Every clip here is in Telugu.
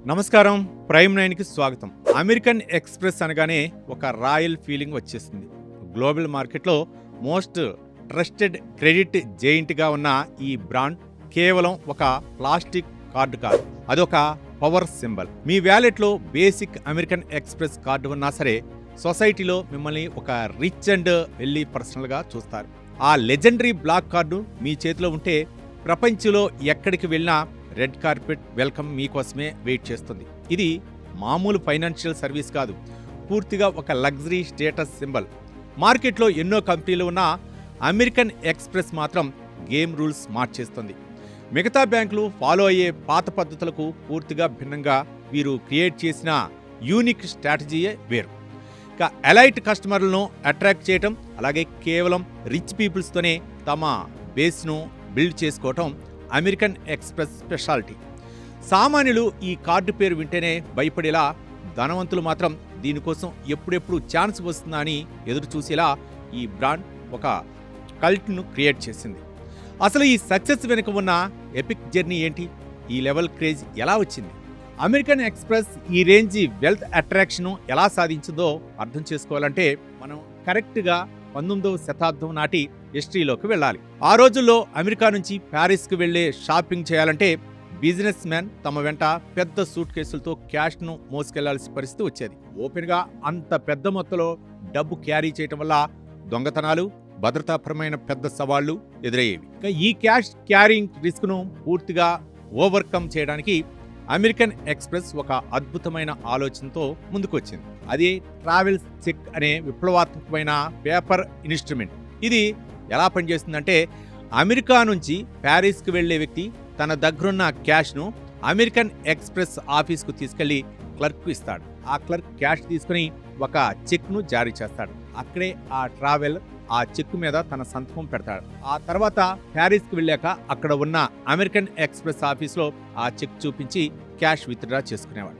నమస్కారం. ప్రైమ్ 9కి స్వాగతం. అమెరికన్ ఎక్స్‌ప్రెస్ అనగానే ఒక రాయల్ ఫీలింగ్ వచ్చేసింది. గ్లోబల్ మార్కెట్లో మోస్ట్ ట్రస్టెడ్ క్రెడిట్ జెయింట్‌గా ఉన్న ఈ బ్రాండ్ కేవలం ఒక ప్లాస్టిక్ కార్డు కాదు. అదొక పవర్ సింబల్. మీ వ్యాలెట్లో బేసిక్ అమెరికన్ ఎక్స్‌ప్రెస్ కార్డు ఉన్నా సరే సొసైటీలో మిమ్మల్ని ఒక రిచ్ అండ్ వెల్లీ పర్సనల్‌గా చూస్తారు. ఆ లెజెండరీ బ్లాక్ కార్డు మీ చేతిలో ఉంటే ప్రపంచంలో ఎక్కడికి వెళ్ళినా రెడ్ కార్పెట్ వెల్కమ్ మీకోసమే వెయిట్ చేస్తుంది. ఇది మామూలు ఫైనాన్షియల్ సర్వీస్ కాదు, పూర్తిగా ఒక లగ్జరీ స్టేటస్ సింబల్. మార్కెట్లో ఎన్నో కంపెనీలు ఉన్నా అమెరికన్ ఎక్స్‌ప్రెస్ మాత్రం గేమ్ రూల్స్ మార్చేస్తుంది. మిగతా బ్యాంకులు ఫాలో అయ్యే పాత పద్ధతులకు పూర్తిగా భిన్నంగా వీరు క్రియేట్ చేసిన యూనిక్ స్ట్రాటజీయే వేరు. ఇక ఎలైట్ కస్టమర్లను అట్రాక్ట్ చేయటం, అలాగే కేవలం రిచ్ పీపుల్స్తోనే తమ బేస్ను బిల్డ్ చేసుకోవటం అమెరికన్ ఎక్స్‌ప్రెస్ స్పెషాలిటీ. సామాన్యులు ఈ కార్డు పేరు వింటేనే భయపడేలా, ధనవంతులు మాత్రం దీనికోసం ఎప్పుడెప్పుడు ఛాన్స్ వస్తుందా అని ఎదురు చూసేలా ఈ బ్రాండ్ ఒక కల్ట్ను క్రియేట్ చేసింది. అసలు ఈ సక్సెస్ వెనుక ఉన్న ఎపిక్ జర్నీ ఏంటి? ఈ లెవెల్ క్రేజ్ ఎలా వచ్చింది? అమెరికన్ ఎక్స్‌ప్రెస్ ఈ రేంజ్ వెల్త్ అట్రాక్షన్ ఎలా సాధించిందో అర్థం చేసుకోవాలంటే మనం కరెక్ట్గా 19వ శతాబ్దం నాటి హిస్టరీలోకి వెళ్ళాలి. ఆ రోజుల్లో అమెరికా నుంచి ప్యారిస్కి వెళ్లే షాపింగ్ చేయాలంటే బిజినెస్ మ్యాన్ తమ వెంట పెద్ద సూట్ కేసులతో క్యాష్ను మోసుకెళ్లాల్సిన పరిస్థితి వచ్చేది. ఓపెన్గా అంత పెద్ద మొత్తంలో డబ్బు క్యారీ చేయటం వల్ల దొంగతనాలు, భద్రతాపరమైన పెద్ద సవాళ్లు ఎదురయ్యేవి. ఈ క్యాష్ క్యారింగ్ రిస్క్ను పూర్తిగా ఓవర్కమ్ చేయడానికి అమెరికన్ ఎక్స్‌ప్రెస్ ఒక అద్భుతమైన ఆలోచనతో ముందుకొచ్చింది. అది ట్రావెల్ చెక్ అనే విప్లవాత్మకమైన పేపర్ ఇన్స్ట్రుమెంట్. ఇది ఎలా పనిచేస్తుందంటే, అమెరికా నుంచి ప్యారిస్కి వెళ్లే వ్యక్తి తన దగ్గరున్న క్యాష్ను అమెరికన్ ఎక్స్‌ప్రెస్ ఆఫీస్కు తీసుకెళ్లి క్లర్క్కు ఇస్తాడు. ఆ క్లర్క్ క్యాష్ తీసుకుని ఒక చెక్ను జారీ చేస్తాడు. అక్కడే ఆ ట్రావెల్ ఆ చెక్ మీద తన సంతకం పెడతాడు. ఆ తర్వాత ప్యారిస్కి వెళ్ళాక అక్కడ ఉన్న అమెరికన్ ఎక్స్‌ప్రెస్ ఆఫీస్లో ఆ చెక్ చూపించి క్యాష్ విత్డ్రా చేసుకునేవాడు.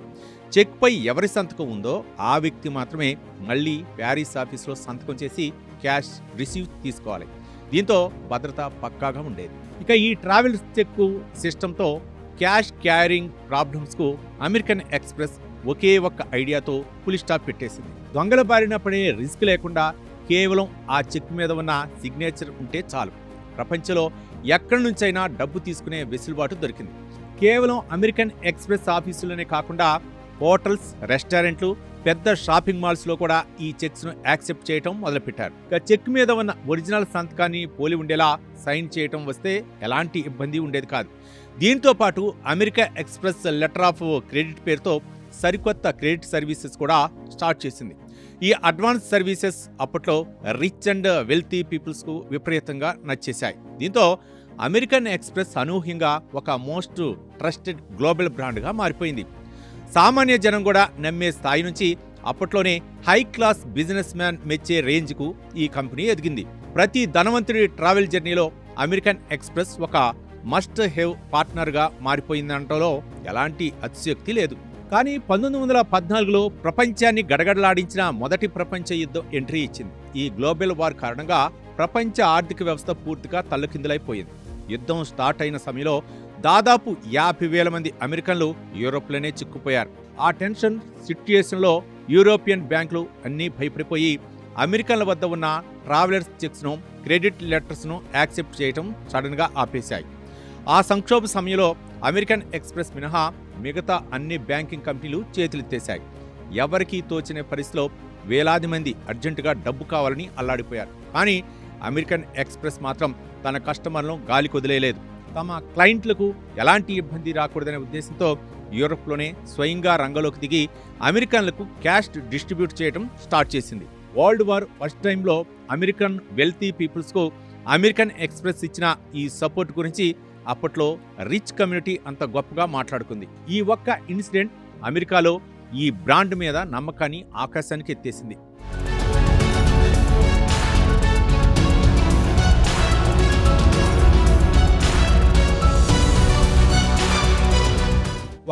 చెక్ పై ఎవరి సంతకం ఉందో ఆ వ్యక్తి మాత్రమే మళ్ళీ ప్యారిస్ ఆఫీస్లో సంతకం చేసి క్యాష్ రిసీవ్ తీసుకోవాలి. దీంతో భద్రత పక్కాగా ఉండేది. ఇక ఈ ట్రావెల్ చెక్ సిస్టంతో క్యాష్ క్యారింగ్ ప్రాబ్లమ్స్కు అమెరికన్ ఎక్స్‌ప్రెస్ ఒకే ఒక్క ఐడియాతో ఫుల్ స్టాప్ పెట్టేసింది. దొంగల బారిన పడే రిస్క్ లేకుండా కేవలం ఆ చెక్ మీద ఉన్న సిగ్నేచర్ ఉంటే చాలు, ప్రపంచంలో ఎక్కడి నుంచైనా డబ్బు తీసుకునే వెసులుబాటు దొరికింది. కేవలం అమెరికన్ ఎక్స్‌ప్రెస్ ఆఫీసులోనే కాకుండా హోటల్స్, రెస్టారెంట్లు, పెద్ద షాపింగ్ మాల్స్లో కూడా ఈ చెక్స్ను యాక్సెప్ట్ చేయటం మొదలుపెట్టారు. ఇక చెక్ మీద ఉన్న ఒరిజినల్ సంతకాన్ని పోలి ఉండేలా సైన్ చేయటం వస్తే ఎలాంటి ఇబ్బంది ఉండేది కాదు. దీంతో పాటు America express letter of credit పేరుతో సరికొత్త క్రెడిట్ సర్వీసెస్ కూడా స్టార్ట్ చేసింది. ఈ అడ్వాన్స్ సర్వీసెస్ అప్పట్లో రిచ్ అండ్ వెల్తీ పీపుల్స్కు విపరీతంగా నచ్చేశాయి. దీంతో అమెరికన్ ఎక్స్‌ప్రెస్ అనూహ్యంగా ఒక మోస్ట్ ట్రస్టెడ్ గ్లోబల్ బ్రాండ్గా మారిపోయింది. సామాన్య జనం కూడా నమ్మే స్థాయి నుంచి అప్పట్లోనే హై క్లాస్ బిజినెస్ మ్యాన్ మెచ్చే రేంజ్కు ఈ కంపెనీ ఎదిగింది. ప్రతి ధనవంతుడి ట్రావెల్ జర్నీలో అమెరికన్ ఎక్స్‌ప్రెస్ ఒక మస్ట్ హేవ్ పార్ట్నర్గా మారిపోయిందంటలో ఎలాంటి అతిశయోక్తి లేదు. కానీ 1914లో ప్రపంచాన్ని గడగడలాడించిన మొదటి ప్రపంచ యుద్ధం ఎంట్రీ ఇచ్చింది. ఈ గ్లోబల్ వార్ కారణంగా ప్రపంచ ఆర్థిక వ్యవస్థ పూర్తిగా తల్లకిందులైపోయింది. యుద్ధం స్టార్ట్ అయిన సమయంలో దాదాపు 50,000 మంది అమెరికన్లు యూరోప్లోనే చిక్కుపోయారు. ఆ టెన్షన్ సిట్యుయేషన్లో యూరోపియన్ బ్యాంకులు అన్నీ భయపడిపోయి అమెరికన్ల వద్ద ఉన్న ట్రావెలర్స్ చెక్స్ను, క్రెడిట్ లెటర్స్ను యాక్సెప్ట్ చేయడం సడన్గా ఆపేశాయి. ఆ సంక్షోభ సమయంలో అమెరికన్ ఎక్స్‌ప్రెస్ మినహా మిగతా అన్ని బ్యాంకింగ్ కంపెనీలు చేతులెత్తేశాయి. ఎవరికీ తోచిన పరిస్థితిలో వేలాది మంది అర్జెంటుగా డబ్బు కావాలని అల్లాడిపోయారు. కానీ అమెరికన్ ఎక్స్‌ప్రెస్ మాత్రం తన కస్టమర్లను గాలికి వదిలేయలేదు. తమ క్లయింట్లకు ఎలాంటి ఇబ్బంది రాకూడదనే ఉద్దేశంతో యూరోప్లోనే స్వయంగా రంగంలోకి దిగి అమెరికన్లకు క్యాష్ డిస్ట్రిబ్యూట్ చేయడం స్టార్ట్ చేసింది. వరల్డ్ వార్ ఫస్ట్ టైంలో అమెరికన్ వెల్తీ పీపుల్స్కు అమెరికన్ ఎక్స్‌ప్రెస్ ఇచ్చిన ఈ సపోర్ట్ గురించి అప్పట్లో రిచ్ కమ్యూనిటీ అంత గొప్పగా మాట్లాడుకుంది. ఈ ఒక్క ఇన్సిడెంట్ అమెరికాలో ఈ బ్రాండ్ మీద నమ్మకాన్ని ఆకాశానికి ఎత్తేసింది.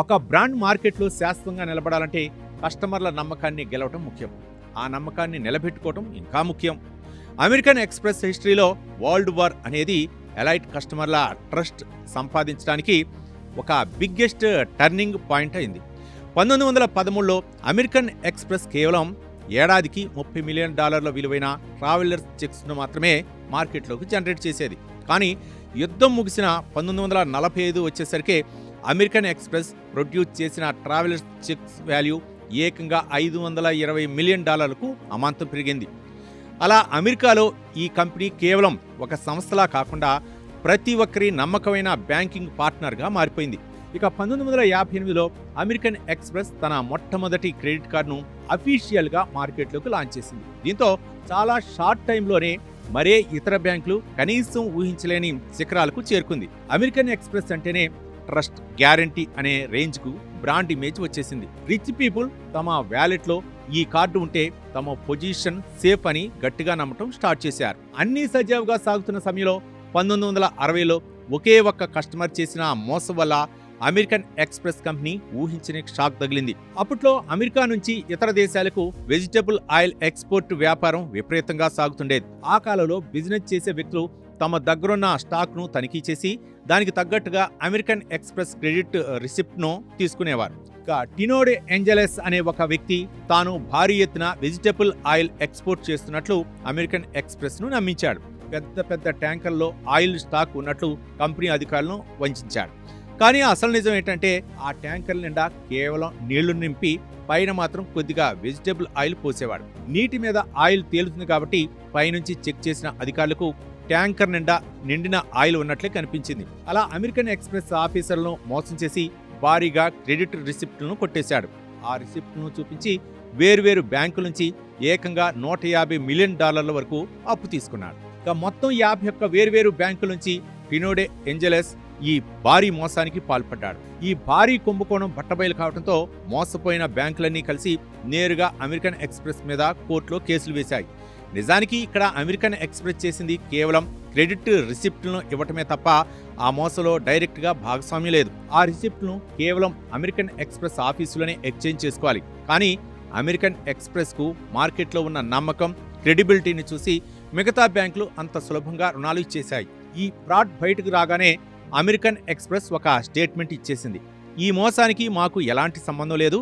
ఒక బ్రాండ్ మార్కెట్లో శాశ్వతంగా నిలబడాలంటే కస్టమర్ల నమ్మకాన్ని గెలవటం ముఖ్యం. ఆ నమ్మకాన్ని నిలబెట్టుకోవటం ఇంకా ముఖ్యం. అమెరికన్ ఎక్స్‌ప్రెస్ హిస్టరీలో వరల్డ్ వార్ అనేది ఎలైట్ కస్టమర్ల ట్రస్ట్ సంపాదించడానికి ఒక బిగ్గెస్ట్ టర్నింగ్ పాయింట్ అయింది. 1913లో అమెరికన్ ఎక్స్‌ప్రెస్ కేవలం ఏడాదికి $30 మిలియన్ విలువైన ట్రావెలర్స్ చెక్స్‌ను మాత్రమే మార్కెట్లోకి జనరేట్ చేసేది. కానీ యుద్ధం ముగిసిన 1945 వచ్చేసరికి అమెరికన్ ఎక్స్‌ప్రెస్ ప్రొడ్యూస్ చేసిన ట్రావెలర్స్ చెక్స్ వాల్యూ ఏకంగా $520 మిలియన్ అమాంతం పెరిగింది. అలా అమెరికాలో ఈ కంపెనీ కేవలం ఒక సంస్థలా కాకుండా ప్రతి ఒక్కరి నమ్మకమైన బ్యాంకింగ్ పార్ట్నర్గా మారిపోయింది. ఇక 1958లో అమెరికన్ ఎక్స్‌ప్రెస్ తన మొట్టమొదటి క్రెడిట్ కార్డును అఫీషియల్గా మార్కెట్లోకి లాంచ్ చేసింది. దీంతో చాలా షార్ట్ టైంలోనే మరే ఇతర బ్యాంకులు కనీసం ఊహించలేని శిఖరాలకు చేరుకుంది. అమెరికన్ ఎక్స్‌ప్రెస్ అంటేనే ట్రస్ట్, గ్యారంటీ అనే రేంజ్కు బ్రాండ్ ఇమేజ్ వచ్చేసింది. రిచ్ పీపుల్ తమ వ్యాలెట్లో ఈ కార్డు ఉంటే తమ పొజిషన్ సేఫ్ అని గట్టిగా నమ్మటం స్టార్ట్ చేశారు. అన్ని సజావుగా సాగుతున్న సమయంలో 1960లో ఒకే ఒక్క కస్టమర్ చేసిన మోసం వల్ల అమెరికన్ ఎక్స్‌ప్రెస్ కంపెనీ ఊహించని షాక్ తగిలింది. అప్పట్లో అమెరికా నుంచి ఇతర దేశాలకు వెజిటబుల్ ఆయిల్ ఎక్స్పోర్ట్ వ్యాపారం విపరీతంగా సాగుతుండేది. ఆ కాలంలో బిజినెస్ చేసే వ్యక్తులు తమ దగ్గరున్న స్టాక్ను తనిఖీ చేసి దానికి తగ్గట్టుగా అమెరికన్ ఎక్స్‌ప్రెస్ క్రెడిట్ రిసిప్ట్ను తీసుకునేవారు. ఇక టినోడే ఏంజెలెస్ అనే ఒక వ్యక్తి తాను భారీ ఎత్తున వెజిటబుల్ ఆయిల్ ఎక్స్పోర్ట్ చేస్తున్నట్లు అమెరికన్ ఎక్స్‌ప్రెస్ను నమ్మించాడు. పెద్ద పెద్ద ట్యాంకర్లో ఆయిల్ స్టాక్ ఉన్నట్లు కంపెనీ అధికారులను వంచాడు. కానీ అసలు నిజం ఏంటంటే ఆ ట్యాంకర్ల నిండా కేవలం నీళ్లు నింపి పైన మాత్రం కొద్దిగా వెజిటబుల్ ఆయిల్ పోసేవాడు. నీటి మీద ఆయిల్ తేలుతుంది కాబట్టి పైనుంచి చెక్ చేసిన అధికారులకు ట్యాంకర్ నిండా నిండిన ఆయిల్ ఉన్నట్లే కనిపించింది. అలా అమెరికన్ ఎక్స్‌ప్రెస్ ఆఫీసర్లను మోసం చేసి భారీగా క్రెడిట్ రిసిప్ట్లను కొట్టేశాడు. ఆ రిసిప్ట్ను చూపించి వేర్వేరు బ్యాంకుల నుంచి ఏకంగా $150 మిలియన్ వరకు అప్పు తీసుకున్నాడు. ఇక మొత్తం 51 వేర్వేరు బ్యాంకుల నుంచి టినోడే ఏంజెలెస్ ఈ భారీ మోసానికి పాల్పడ్డాడు. ఈ భారీ కుంభకోణం బట్టబయలు కావడంతో మోసపోయిన బ్యాంకులన్నీ కలిసి నేరుగా అమెరికన్ ఎక్స్‌ప్రెస్ మీద కోర్టులో కేసులు వేశాయి. నిజానికి ఇక్కడ అమెరికన్ ఎక్స్‌ప్రెస్ చేసింది కేవలం క్రెడిట్ రిసిప్ట్లను ఇవ్వటమే తప్ప ఆ మోసంలో డైరెక్ట్గా భాగస్వామ్యం లేదు. ఆ రిసిప్ట్ను కేవలం అమెరికన్ ఎక్స్‌ప్రెస్ ఆఫీసులోనే ఎక్స్చేంజ్ చేసుకోవాలి. కానీ అమెరికన్ ఎక్స్‌ప్రెస్కు మార్కెట్లో ఉన్న నమ్మకం, క్రెడిబిలిటీని చూసి మిగతా బ్యాంకులు అంత సులభంగా రుణాలు ఇచ్చేశాయి. ఈ ఫ్రాడ్ బయటకు రాగానే అమెరికన్ ఎక్స్‌ప్రెస్ ఒక స్టేట్మెంట్ ఇచ్చేసింది. ఈ మోసానికి మాకు ఎలాంటి సంబంధం లేదు,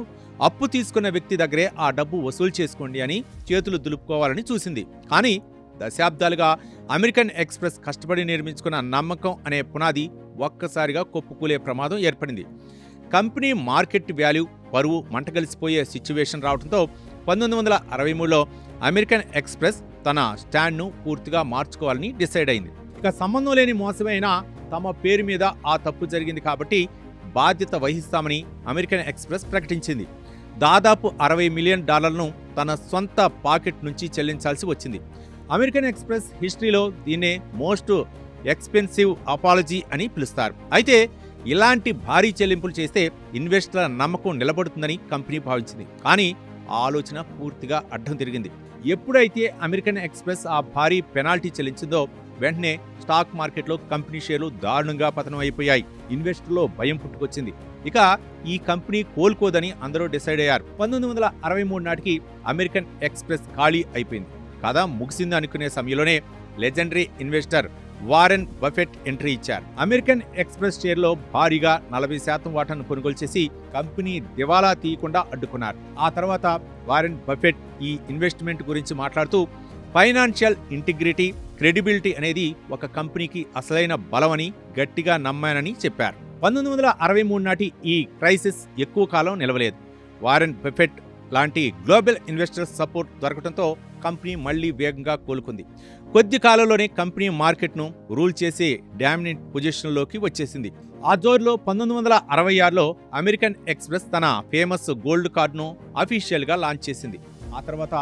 అప్పు తీసుకున్న వ్యక్తి దగ్గరే ఆ డబ్బు వసూలు చేసుకోండి అని చేతులు దులుపుకోవాలని చూసింది. కానీ దశాబ్దాలుగా అమెరికన్ ఎక్స్‌ప్రెస్ కష్టపడి నిర్మించుకున్న నమ్మకం అనే పునాది ఒక్కసారిగా కొప్పుకూలే ప్రమాదం ఏర్పడింది. కంపెనీ మార్కెట్ వాల్యూ, పరువు మంటగలిసిపోయే సిచ్యువేషన్ రావడంతో 1963లో అమెరికన్ ఎక్స్‌ప్రెస్ తన స్టాండ్ను పూర్తిగా మార్చుకోవాలని డిసైడ్ అయింది. ఇక సంబంధం లేని మోసమైనా తమ పేరు మీద ఆ తప్పు జరిగింది కాబట్టి బాధ్యత వహిస్తామని అమెరికన్ ఎక్స్‌ప్రెస్ ప్రకటించింది. దాదాపు $60 మిలియన్ తన సొంత పాకెట్ నుంచి చెల్లించాల్సి వచ్చింది. అమెరికన్ ఎక్స్‌ప్రెస్ హిస్టరీలో దీన్నే మోస్ట్ ఎక్స్పెన్సివ్ అపాలజీ అని పిలుస్తారు. అయితే ఇలాంటి భారీ చెల్లింపులు చేస్తే ఇన్వెస్టర్ల నమ్మకం నిలబడుతుందని కంపెనీ భావించింది. కానీ ఆ ఆలోచన పూర్తిగా అడ్డం తిరిగింది. ఎప్పుడైతే అమెరికన్ ఎక్స్‌ప్రెస్ ఆ భారీ పెనాల్టీ చెల్లించిందో వెంటనే స్టాక్ మార్కెట్లో కంపెనీ షేర్లు దారుణంగా పతనం అయిపోయాయి. ఇన్వెస్టర్లో భయం పుట్టుకొచ్చింది. ఇక ఈ కంపెనీ కోలుకోదని అందరూ డిసైడ్ అయ్యారు. 1963 నాటికి అమెరికన్ ఎక్స్‌ప్రెస్ ఖాళీ అయిపోయింది. కథ ముగిసింది అనుకునే సమయంలోనే legendary investor Warren Buffett entry ఇచ్చారు. అమెరికన్ ఎక్స్‌ప్రెస్ షేర్లో భారీగా 40% వాటాను కొనుగోలు చేసి కంపెనీ దివాలా తీయకుండా అడ్డుకున్నారు. ఆ తర్వాత వారెన్ బఫెట్ ఈ ఇన్వెస్ట్మెంట్ గురించి మాట్లాడుతూ ఫైనాన్షియల్ ఇంటిగ్రిటీ, క్రెడిబిలిటీ అనేది ఒక కంపెనీకి అసలైన బలమని గట్టిగా నమ్మానని చెప్పారు. 1963 నాటి ఈ క్రైసిస్ ఎక్కువ కాలం నిలవలేదు. వారెన్ బఫెట్ లాంటి గ్లోబల్ ఇన్వెస్టర్స్ సపోర్ట్ దొరకడంతో కంపెనీ మళ్లీ వేగంగా కోలుకుంది. కొద్ది కాలంలోనే కంపెనీ మార్కెట్ను రూల్ చేసే డామినెంట్ పొజిషన్లోకి వచ్చేసింది. ఆ జోరులో 1966లో అమెరికన్ ఎక్స్‌ప్రెస్ తన ఫేమస్ గోల్డ్ కార్డును అఫీషియల్గా లాంచ్ చేసింది. ఆ తర్వాత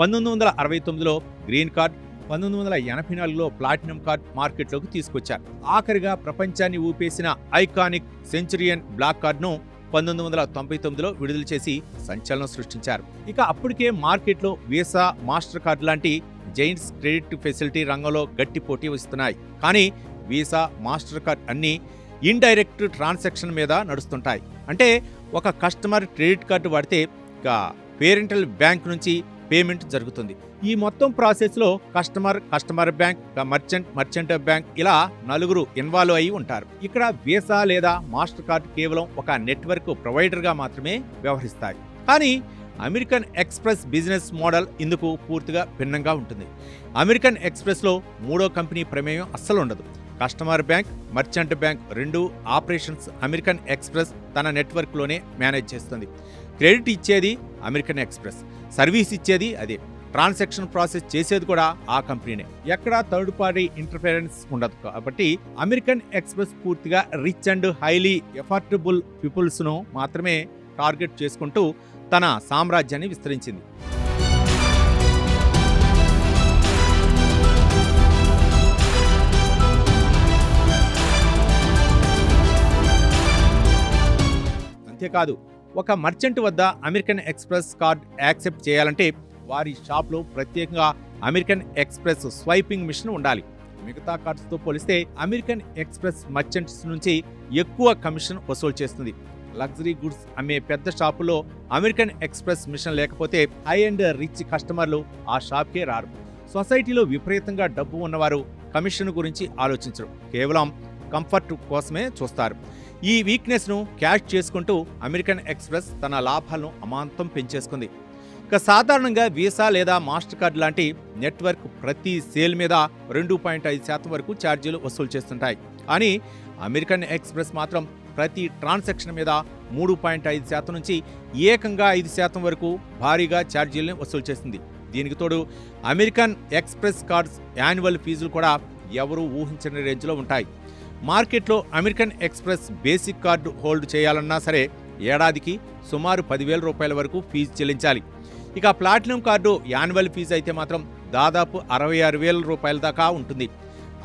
1969లో గ్రీన్ కార్డ్, 1984లో ప్లాటినం కార్డ్ మార్కెట్లోకి తీసుకొచ్చారు. ఆఖరిగా ప్రపంచాన్ని ఊపేసిన ఐకానిక్ సెంచురియన్ బ్లాక్ కార్డును 1999లో విడుదల చేసి సంచలనం సృష్టించారు. ఇక అప్పటికే మార్కెట్లో వీసా, మాస్టర్ కార్డ్ లాంటి జైంట్స్ క్రెడిట్ ఫెసిలిటీ రంగంలో గట్టి పోటీ వస్తున్నాయి. కానీ వీసా, మాస్టర్ కార్డ్ అన్నీ ఇండైరెక్ట్ ట్రాన్సాక్షన్ మీద నడుస్తుంటాయి. అంటే ఒక కస్టమర్ క్రెడిట్ కార్డు వాడితే ఇక పేరెంటల్ బ్యాంక్ నుంచి పేమెంట్ జరుగుతుంది. ఈ మొత్తం ప్రాసెస్లో కస్టమర్ బ్యాంక్, మర్చెంట్ బ్యాంక్ ఇలా నలుగురు ఇన్వాల్వ్ అయి ఉంటారు. ఇక్కడ వీసా లేదా మాస్టర్ కార్డ్ కేవలం ఒక నెట్వర్క్ ప్రొవైడర్గా మాత్రమే వ్యవహరిస్తాయి. కానీ అమెరికన్ ఎక్స్ప్రెస్ బిజినెస్ మోడల్ ఇందుకు పూర్తిగా భిన్నంగా ఉంటుంది. అమెరికన్ ఎక్స్ప్రెస్లో మూడో కంపెనీ ప్రమేయం అస్సలు ఉండదు. కస్టమర్ బ్యాంక్, మర్చెంట్ బ్యాంక్ రెండు ఆపరేషన్స్ అమెరికన్ ఎక్స్ప్రెస్ తన నెట్వర్క్లోనే మేనేజ్ చేస్తుంది. క్రెడిట్ ఇచ్చేది అమెరికన్ ఎక్స్ప్రెస్, సర్వీస్ ఇచ్చేది అదే, ట్రాన్సాక్షన్ ప్రాసెస్ చేసేది కూడా ఆ కంపెనీనే. ఎక్కడా థర్డ్ పార్టీ ఇంటర్ఫరెన్స్ ఉండదు. కాబట్టి అమెరికన్ ఎక్స్ప్రెస్ పూర్తిగా రిచ్ అండ్ హైలీ ఎఫర్టబుల్ పీపుల్స్ను మాత్రమే టార్గెట్ చేసుకుంటూ తన సామ్రాజ్యాన్ని విస్తరించింది. అంతేకాదు, ఒక మర్చెంట్ వద్ద అమెరికన్ ఎక్స్ప్రెస్ కార్డ్ యాక్సెప్ట్ చేయాలంటే వారి షాప్లో ప్రత్యేకంగా అమెరికన్ ఎక్స్ప్రెస్ స్వైపింగ్ మిషన్ ఉండాలి. మిగతా కార్డ్స్తో పోలిస్తే అమెరికన్ ఎక్స్ప్రెస్ మర్చెంట్స్ నుంచి ఎక్కువ కమిషన్ వసూలు చేస్తుంది. లగ్జరీ గుడ్స్ అమ్మే పెద్ద షాపులో అమెరికన్ ఎక్స్ప్రెస్ మిషన్ లేకపోతే హై అండ్ రిచ్ కస్టమర్లు ఆ షాప్కే రారు. సొసైటీలో విపరీతంగా డబ్బు ఉన్నవారు కమిషన్ గురించి ఆలోచించరు, కేవలం కంఫర్ట్ కోసమే చూస్తారు. ఈ వీక్నెస్ను క్యాష్ చేసుకుంటూ అమెరికన్ ఎక్స్ప్రెస్ తన లాభాలను అమాంతం పెంచేసుకుంది. ఇక సాధారణంగా వీసా లేదా మాస్టర్ కార్డ్ లాంటి నెట్వర్క్ ప్రతి సేల్ మీద 2.5% వరకు ఛార్జీలు వసూలు చేస్తుంటాయి. కానీ అమెరికన్ ఎక్స్ప్రెస్ మాత్రం ప్రతి ట్రాన్సాక్షన్ మీద 3.5% నుంచి ఏకంగా 5% వరకు భారీగా ఛార్జీలను వసూలు చేస్తుంది. దీనికి తోడు అమెరికన్ ఎక్స్ప్రెస్ కార్డ్స్ యాన్యువల్ ఫీజులు కూడా ఎవరూ ఊహించని రేంజ్లో ఉంటాయి. మార్కెట్లో American express basic card hold చేయాలన్నా సరే ఏడాదికి సుమారు 10,000 రూపాయల వరకు ఫీజు చెల్లించాలి. ఇక ప్లాటినం కార్డు యాన్యువల్ ఫీజు అయితే మాత్రం దాదాపు 66,000 రూపాయల దాకా ఉంటుంది.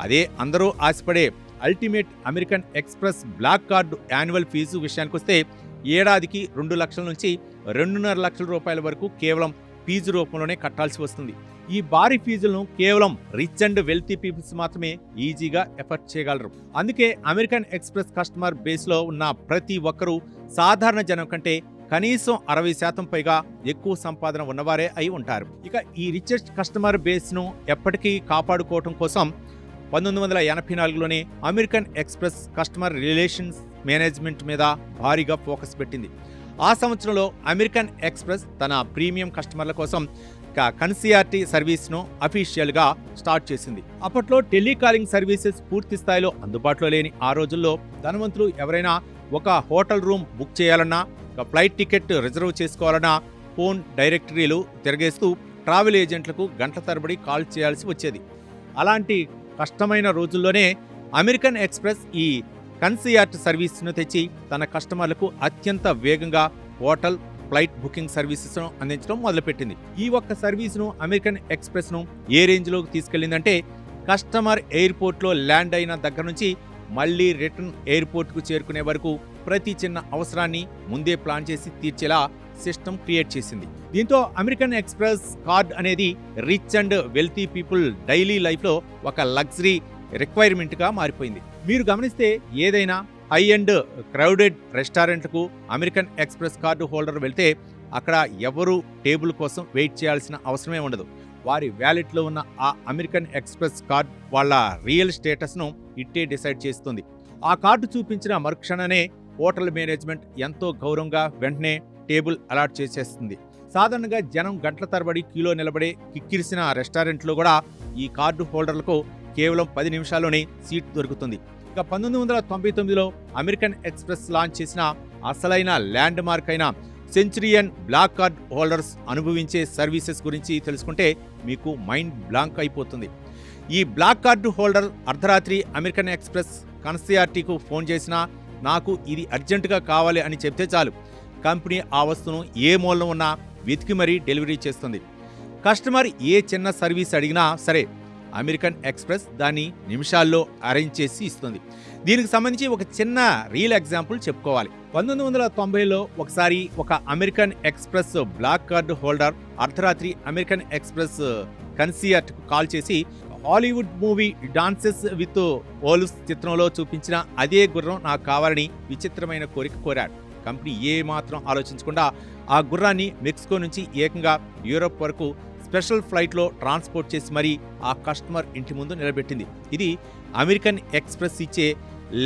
అదే అందరూ ఆశపడే ultimate American express black card annual fee విషయానికొస్తే ఏడాదికి 2 లక్షల నుంచి 2.5 లక్షల రూపాయల వరకు కేవలం ఫీజు రూపంలోనే కట్టాల్సి వస్తుంది. ఈ భారీ ఫీజులను కేవలం రిచ్ అండ్ వెల్తీ పీపుల్స్ మాత్రమే ఈజీగా ఎఫర్ట్ చేయగలరు. అందుకే అమెరికన్ ఎక్స్ప్రెస్ కస్టమర్ బేస్లో ఉన్న ప్రతి ఒక్కరూ సాధారణ జనం కంటే కనీసం 60% పైగా ఎక్కువ సంపాదన ఉన్నవారే అయి ఉంటారు. ఇక ఈ రిచెస్ట్ కస్టమర్ బేస్ను ఎప్పటికీ కాపాడుకోవటం కోసం 1984లోనే American Express customer relations management మీద భారీగా ఫోకస్ పెట్టింది. ఆ సంవత్సరంలో అమెరికన్ ఎక్స్ప్రెస్ తన ప్రీమియం కస్టమర్ల కోసం కన్సియార్టీ సర్వీస్ను అఫీషియల్గా స్టార్ట్ చేసింది. అప్పట్లో టెలికాలింగ్ సర్వీసెస్ పూర్తి స్థాయిలో అందుబాటులో లేని ఆ రోజుల్లో ధనవంతులు ఎవరైనా ఒక హోటల్ రూమ్ బుక్ చేయాలన్నా, ఒక ఫ్లైట్ టికెట్ రిజర్వ్ చేసుకోవాలన్నా ఫోన్ డైరెక్టరీలు తిరగేస్తూ ట్రావెల్ ఏజెంట్లకు గంటల తరబడి కాల్ చేయాల్సి వచ్చేది. అలాంటి కష్టమైన రోజుల్లోనే అమెరికన్ ఎక్స్ప్రెస్ ఈ కన్సియార్ట్ సర్వీస్ను తెచ్చి తన కస్టమర్లకు అత్యంత వేగంగా హోటల్, ఫ్లైట్ బుకింగ్ సర్వీసెస్ను అందించడం మొదలుపెట్టింది. ఈ ఒక్క సర్వీస్ను అమెరికన్ ఎక్స్ప్రెస్ను ఏ రేంజ్లోకి తీసుకెళ్లిందంటే కస్టమర్ ఎయిర్పోర్ట్లో ల్యాండ్ అయిన దగ్గర నుంచి మళ్లీ రిటర్న్ ఎయిర్పోర్ట్కు చేరుకునే వరకు ప్రతి చిన్న అవసరాన్ని ముందే ప్లాన్ చేసి తీర్చేలా సిస్టమ్ క్రియేట్ చేసింది. దీంతో అమెరికన్ ఎక్స్ప్రెస్ కార్డ్ అనేది rich and wealthy people daily లైఫ్లో ఒక లగ్జరీ రిక్వైర్మెంట్గా మారిపోయింది. మీరు గమనిస్తే ఏదైనా హై అండ్ క్రౌడెడ్ రెస్టారెంట్లకు అమెరికన్ ఎక్స్ప్రెస్ కార్డు హోల్డర్ వెళ్తే అక్కడ ఎవరూ టేబుల్ కోసం వెయిట్ చేయాల్సిన అవసరమే ఉండదు. వారి వ్యాలెట్లో ఉన్న ఆ అమెరికన్ ఎక్స్ప్రెస్ కార్డ్ వాళ్ళ రియల్ స్టేటస్ను ఇట్టే డిసైడ్ చేస్తుంది. ఆ కార్డు చూపించిన మరుక్షణనే హోటల్ మేనేజ్మెంట్ ఎంతో గౌరవంగా వెంటనే టేబుల్ అలాట్ చేసేస్తుంది. సాధారణంగా జనం గంటల తరబడి క్యూలో నిలబడే కిక్కిరిసిన రెస్టారెంట్లో కూడా ఈ కార్డు హోల్డర్లకు కేవలం 10 నిమిషాల్లోనే సీట్ దొరుకుతుంది. ఇక 1999లో అమెరికన్ ఎక్స్ప్రెస్ లాంచ్ చేసిన అసలైన ల్యాండ్ మార్క్ అయిన సెంచురియన్ బ్లాక్ కార్డ్ హోల్డర్స్ అనుభవించే సర్వీసెస్ గురించి తెలుసుకుంటే మీకు మైండ్ బ్లాంక్ అయిపోతుంది. ఈ బ్లాక్ కార్డు హోల్డర్ అర్ధరాత్రి అమెరికన్ ఎక్స్ప్రెస్ కన్సియార్టీకు ఫోన్ చేసినా నాకు ఇది అర్జెంటుగా కావాలి అని చెప్తే చాలు, కంపెనీ ఆ వస్తువును ఏ మూలలో ఉన్నా వెతికి మరీ డెలివరీ చేస్తుంది. కస్టమర్ ఏ చిన్న సర్వీస్ అడిగినా సరే అమెరికన్ ఎక్స్ప్రెస్ దాన్ని నిమిషాల్లో అరేంజ్ చేసి ఇస్తుంది. దీనికి సంబంధించి ఒక చిన్న రియల్ ఎగ్జాంపుల్ చెప్పుకోవాలి. 1990లో ఒకసారి ఒక American express black card holder అర్ధరాత్రి అమెరికన్ ఎక్స్ప్రెస్ కన్సియార్ట్కు కాల్ చేసి Hollywood movie dances with wolves చిత్రంలో చూపించిన అదే గుర్రం నాకు కావాలని విచిత్రమైన కోరిక కోరాడు. కంపెనీ ఏ మాత్రం ఆలోచించకుండా ఆ గుర్రాన్ని మెక్సికో నుంచి ఏకంగా యూరోప్ వరకు స్పెషల్ ఫ్లైట్లో ట్రాన్స్పోర్ట్ చేసి మరీ ఆ కస్టమర్ ఇంటి ముందు నిలబెట్టింది. ఇది అమెరికన్ ఎక్స్ప్రెస్ ఇచ్చే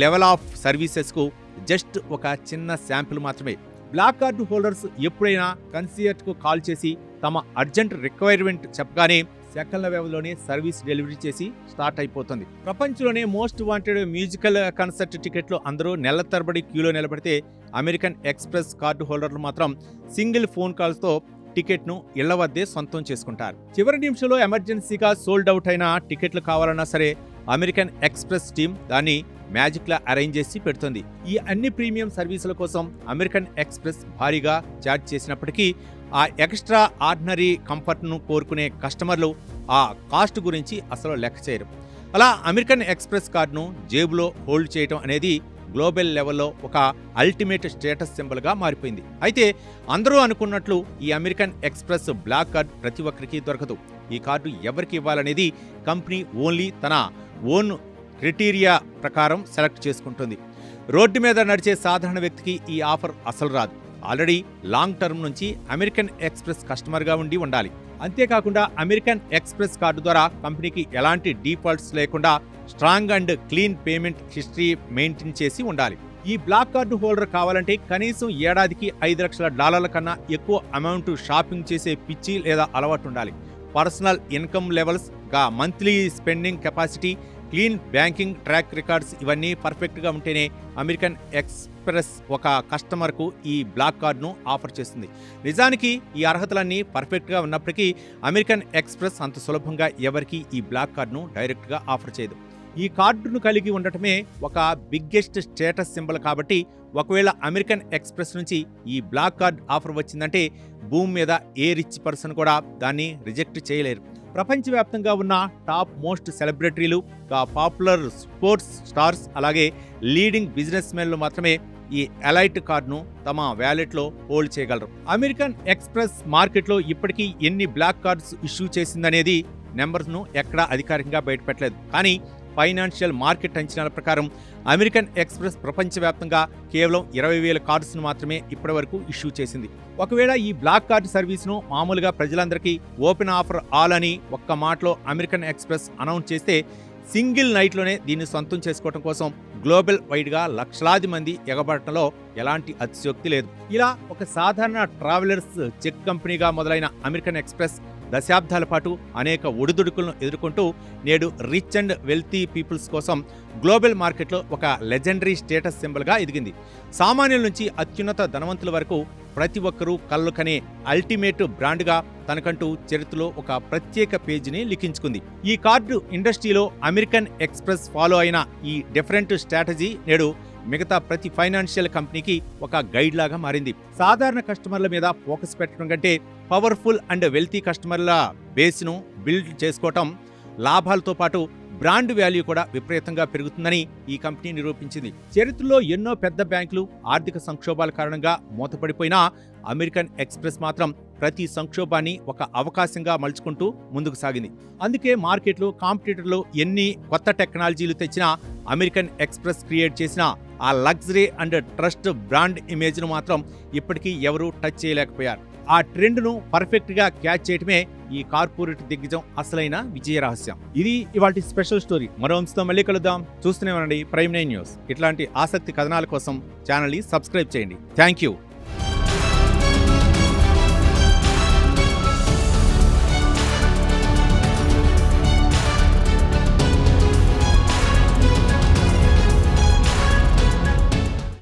లెవెల్ ఆఫ్ సర్వీసెస్కు జస్ట్ ఒక చిన్న శాంపిల్ మాత్రమే. బ్లాక్ కార్డు హోల్డర్స్ ఎప్పుడైనా కన్సియర్ట్కు కాల్ చేసి తమ అర్జెంట్ రిక్వైర్మెంట్ చెప్పగానే సెకండ్ల వ్యవధిలోనే సర్వీస్ డెలివరీ చేసి స్టార్ట్ అయిపోతుంది. ప్రపంచంలోనే మోస్ట్ వాంటెడ్ మ్యూజికల్ కన్సర్ట్ టికెట్లు అందరూ నెల తరబడి క్యూలో నిలబడితే అమెరికన్ ఎక్స్ప్రెస్ కార్డు హోల్డర్లు మాత్రం సింగిల్ ఫోన్ కాల్స్తో టికెట్ను ఇళ్ల వద్దే సొంతం చేసుకుంటారు. చివరి నిమిషంలో ఎమర్జెన్సీగా సోల్డ్ అవుట్ అయిన టికెట్లు కావాలన్నా సరే అమెరికన్ ఎక్స్ప్రెస్ టీం దాన్ని మ్యాజిక్లా అరేంజ్ చేసి పెడుతుంది. ఈ అన్ని ప్రీమియం సర్వీసుల కోసం అమెరికన్ ఎక్స్ప్రెస్ భారీగా ఛార్జ్ చేసినప్పటికీ ఆ ఎక్స్ట్రా ఆర్డినరీ కంఫర్ట్ను కోరుకునే కస్టమర్లు ఆ కాస్ట్ గురించి అసలు లెక్క చేయరు. అలా అమెరికన్ ఎక్స్ప్రెస్ కార్డును జేబులో హోల్డ్ చేయడం అనేది గ్లోబల్ లెవెల్లో ఒక అల్టిమేట్ స్టేటస్ సింబల్గా మారిపోయింది. అయితే అందరూ అనుకున్నట్లు ఈ అమెరికన్ ఎక్స్ప్రెస్ బ్లాక్ కార్డ్ ప్రతి ఒక్కరికి దొరకదు. ఈ కార్డు ఎవరికి ఇవ్వాలనేది కంపెనీ ఓన్లీ తన ఓన్ క్రైటీరియా ప్రకారం సెలెక్ట్ చేసుకుంటుంది. రోడ్డు మీద నడిచే సాధారణ వ్యక్తికి ఈ ఆఫర్ అసలు రాదు. ఆల్రెడీ లాంగ్ టర్మ్ నుంచి అమెరికన్ ఎక్స్ప్రెస్ కస్టమర్గా ఉండాలి. అంతేకాకుండా అమెరికన్ ఎక్స్ప్రెస్ కార్డు ద్వారా కంపెనీకి ఎలాంటి డీఫాల్ట్స్ లేకుండా strong and clean payment history maintain చేసి ఉండాలి. ఈ బ్లాక్ కార్డు హోల్డర్ కావాలంటే కనీసం ఏడాదికి $5 లక్షల కన్నా ఎక్కువ అమౌంట్ షాపింగ్ చేసే పిచ్చి లేదా అలవాటు ఉండాలి. పర్సనల్ ఇన్కమ్ లెవెల్స్ గా monthly spending capacity, clean banking track records ఇవన్నీ పర్ఫెక్ట్గా ఉంటేనే అమెరికన్ ఎక్స్ప్రెస్ ఒక కస్టమర్కు ఈ బ్లాక్ కార్డును ఆఫర్ చేస్తుంది. నిజానికి ఈ అర్హతలన్నీ పర్ఫెక్ట్గా ఉన్నప్పటికీ అమెరికన్ ఎక్స్ప్రెస్ అంత సులభంగా ఎవరికి ఈ బ్లాక్ కార్డును డైరెక్ట్గా ఆఫర్ చేయదు. ఈ కార్డును కలిగి ఉండటమే ఒక బిగ్గెస్ట్ స్టేటస్ సింబల్ కాబట్టి ఒకవేళ అమెరికన్ ఎక్స్ప్రెస్ నుంచి ఈ బ్లాక్ కార్డ్ ఆఫర్ వచ్చిందంటే భూమి మీద ఏ రిచ్ పర్సన్ కూడా దాన్ని రిజెక్ట్ చేయలేరు. ప్రపంచవ్యాప్తంగా ఉన్న టాప్ మోస్ట్ సెలబ్రిటీలు, పాపులర్ స్పోర్ట్స్ స్టార్స్, అలాగే లీడింగ్ బిజినెస్ మెన్లు మాత్రమే ఈ ఎలైట్ కార్డును తమ వ్యాలెట్లో హోల్డ్ చేయగలరు. అమెరికన్ ఎక్స్ప్రెస్ మార్కెట్లో ఇప్పటికీ ఎన్ని బ్లాక్ కార్డ్స్ ఇష్యూ చేసిందనేది నెంబర్స్ను ఎక్కడా అధికారికంగా బయటపెట్టలేదు. కానీ ఫైనాన్షియల్ మార్కెట్ అంచనాల ప్రకారం అమెరికన్ ఎక్స్ప్రెస్ ప్రపంచవ్యాప్తంగా కేవలం 20,000 కార్డ్స్ను మాత్రమే ఇప్పటి వరకు ఇష్యూ చేసింది. ఒకవేళ ఈ బ్లాక్ కార్డ్ సర్వీస్ను మామూలుగా ప్రజలందరికీ ఓపెన్ ఆఫర్ ఆల్ అని ఒక్క మాటలో అమెరికన్ ఎక్స్ప్రెస్ అనౌన్స్ చేస్తే సింగిల్ నైట్లోనే దీన్ని సొంతం చేసుకోవడం కోసం గ్లోబల్ వైడ్గా లక్షలాది మంది ఎగబడటంలో ఎలాంటి అతిశయోక్తి లేదు. ఇలా ఒక సాధారణ ట్రావెలర్స్ చెక్ కంపెనీగా మొదలైన అమెరికన్ ఎక్స్ప్రెస్ దశాబ్దాల పాటు అనేక ఒడిదుడుకులను ఎదుర్కొంటూ నేడు రిచ్ అండ్ వెల్తీ పీపుల్స్ కోసం గ్లోబల్ మార్కెట్లో ఒక లెజెండరీ స్టేటస్ సింబల్గా ఎదిగింది. సామాన్యుల నుంచి అత్యున్నత ధనవంతుల వరకు ప్రతి ఒక్కరూ కళ్ళు కనే అల్టిమేట్ బ్రాండ్గా తనకంటూ చరిత్రలో ఒక ప్రత్యేక పేజీని లిఖించుకుంది. ఈ కార్డు ఇండస్ట్రీలో అమెరికన్ ఎక్స్ప్రెస్ ఫాలో అయిన ఈ డిఫరెంట్ స్ట్రాటజీ నేడు మిగతా ప్రతి ఫైనాన్షియల్ కంపెనీకి ఒక గైడ్ లాగా మారింది. సాధారణ కస్టమర్ల మీద ఫోకస్ పెట్టడం కంటే పవర్ఫుల్ అండ్ వెల్తీ కస్టమర్ల బేస్ను బిల్డ్ చేసుకోవటం, లాభాలతో పాటు బ్రాండ్ వాల్యూ కూడా విపరీతంగా పెరుగుతుందని ఈ కంపెనీ నిరూపించింది. చరిత్రలో ఎన్నో పెద్ద బ్యాంకులు ఆర్థిక సంక్షోభాల కారణంగా మూతపడిపోయినా అమెరికన్ ఎక్స్ప్రెస్ మాత్రం ప్రతి సంక్షోభాన్ని ఒక అవకాశంగా మలుచుకుంటూ ముందుకు సాగింది. అందుకే మార్కెట్లో కాంపిటీటర్లు ఎన్ని కొత్త టెక్నాలజీలు తెచ్చినా అమెరికన్ ఎక్స్ప్రెస్ క్రియేట్ చేసిన ఆ లగ్జరీ అండ్ ట్రస్ట్ బ్రాండ్ ఇమేజ్ను మాత్రం ఇప్పటికీ ఎవరూ టచ్ చేయలేకపోయారు. ఆ ట్రెండ్ను పర్ఫెక్ట్గా క్యాచ్ చేయటమే ఈ కార్పొరేట్ దిగ్గజం అసలైన విజయ రహస్యం. ఇది ఇవాల్టి స్పెషల్ స్టోరీ. మరో అంశంతో మళ్ళీ కలుద్దాం. చూస్తూనే ఉండండి ప్రైమ్ 9 న్యూస్. ఇట్లాంటి ఆసక్తి కథనాల కోసం ఛానల్ని సబ్స్క్రైబ్ చేయండి. Thank you.